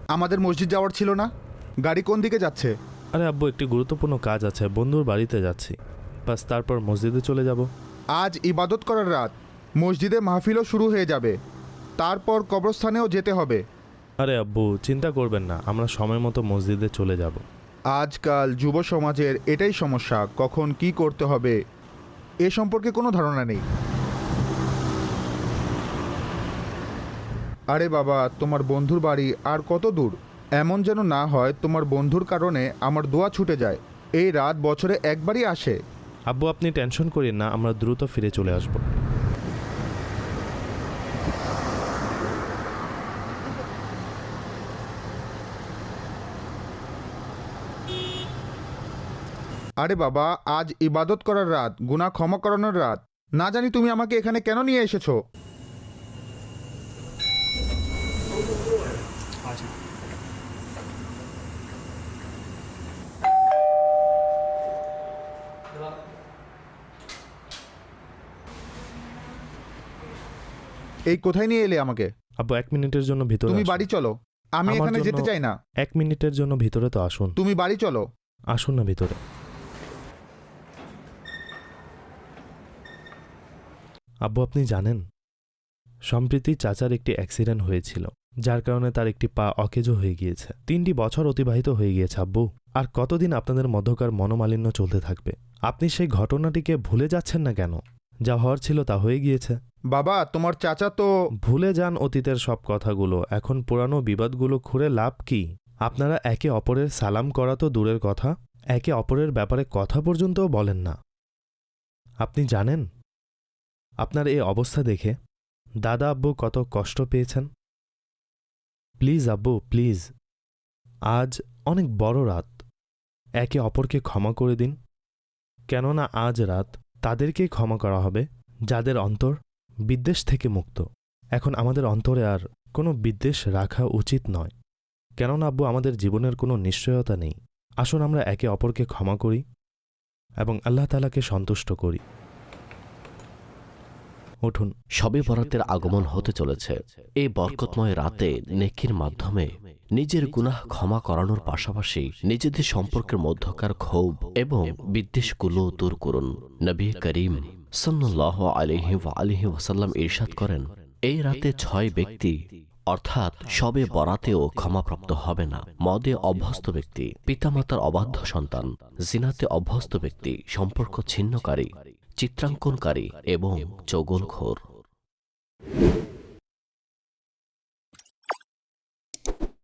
আমাদের মসজিদ যাওয়ার ছিল না? গাড়ি কোন দিকে যাচ্ছে? আরে আব্বু, একটি গুরুত্বপূর্ণ কাজ আছে, বন্ধুর বাড়িতে যাচ্ছি, বাস তারপর মসজিদে চলে যাব। আজ ইবাদত করার রাত, মসজিদে মাহফিলও শুরু হয়ে যাবে, তারপর কবরস্থানেও যেতে হবে। আরে আব্বু, চিন্তা করবেন না, আমরা সময় মতো মসজিদে চলে যাব। আজকাল যুব সমাজের এটাই সমস্যা, কখন কি করতে হবে এ সম্পর্কে কোনো ধারণা নেই। আরে বাবা, তোমার বন্ধুর বাড়ি আর কত দূর? এমন যেন না হয় তোমার বন্ধুর কারণে আমার দোয়া ছুটে যায়। এই রাত বছরে একবারই আসে। আব্বু, আপনি টেনশন করেন না, আমরা দ্রুত ফিরে চলে আসব। আরে বাবা, আজ ইবাদত করার রাত, গুনাহ ক্ষমা করানোর রাত। না জানি তুমি আমাকে এখানে কেন নিয়ে এসেছো। এই কোথায় নিয়ে এলে আমাকে? আব্বু, 1 মিনিটের জন্য ভিতরে তুমি আসুন। বাড়ি চলো, আমি আমার এখানে জন্য- যেতে চাই না। 1 মিনিটের জন্য ভিতরে তো আসুন। তুমি বাড়ি চলো। আসুন না ভিতরে। আব্বু, আপনি জানেন, সম্প্রতি চাচার একটি অ্যাক্সিডেন্ট হয়েছিল, যার কারণে তার একটি পা অকেজো হয়ে গিয়েছে। 3টি বছর অতিবাহিত হয়ে গিয়েছে আব্বু। আর কতদিন আপনাদের মধ্যকার মনোমালিন্য চলতে থাকবে? আপনি সেই ঘটনাটিকে ভুলে যাচ্ছেন না কেন? যা হওয়ার ছিল তা হয়ে গিয়েছে। বাবা, তোমার চাচা তো... ভুলে যান অতীতের সব কথাগুলো, এখন পুরানো বিবাদগুলো খুঁড়ে লাভ কি? আপনারা একে অপরের সালাম করা তো দূরের কথা, একে অপরের ব্যাপারে কথা পর্যন্তও বলেন না। আপনি জানেন, আপনার এই অবস্থা দেখে দাদা আব্বু কত কষ্ট পেয়েছেন। প্লিজ আব্বু, প্লিজ, আজ অনেক বড় রাত, একে অপরকে ক্ষমা করে দিন। কেননা আজ রাত তাদেরকেই ক্ষমা করা হবে যাদের অন্তর বিদ্বেষ থেকে মুক্ত। এখন আমাদের অন্তরে আর কোনো বিদ্বেষ রাখা উচিত নয়, কেননা আব্বু আমাদের জীবনের কোনো নিশ্চয়তা নেই। আসুন আমরা একে অপরকে ক্ষমা করি এবং আল্লাহ তাআলাকে সন্তুষ্ট করি। উঠুন। শবে বরাতের আগমন হতে চলেছে। এই বরকতময় রাতে নেকির মাধ্যমে নিজের গুনাহ ক্ষমা করানোর পাশাপাশি নিজেদের সম্পর্কের মধ্যকার ক্ষোভ এবং বিদ্বেষগুলো দূর করুন। নবী করিম সাল্লাল্লাহু আলাইহি ওয়াসাল্লাম ইরশাদ করেন, এই রাতে 6 ব্যক্তি অর্থাৎ শবে বরাতেও ক্ষমাপ্রাপ্ত হবে না। মদে অভ্যস্ত ব্যক্তি, পিতামাতার অবাধ্য সন্তান, জিনাতে অভ্যস্ত ব্যক্তি, সম্পর্ক ছিন্নকারী, চিত্রাঙ্কনকারী এবং চগলখোর।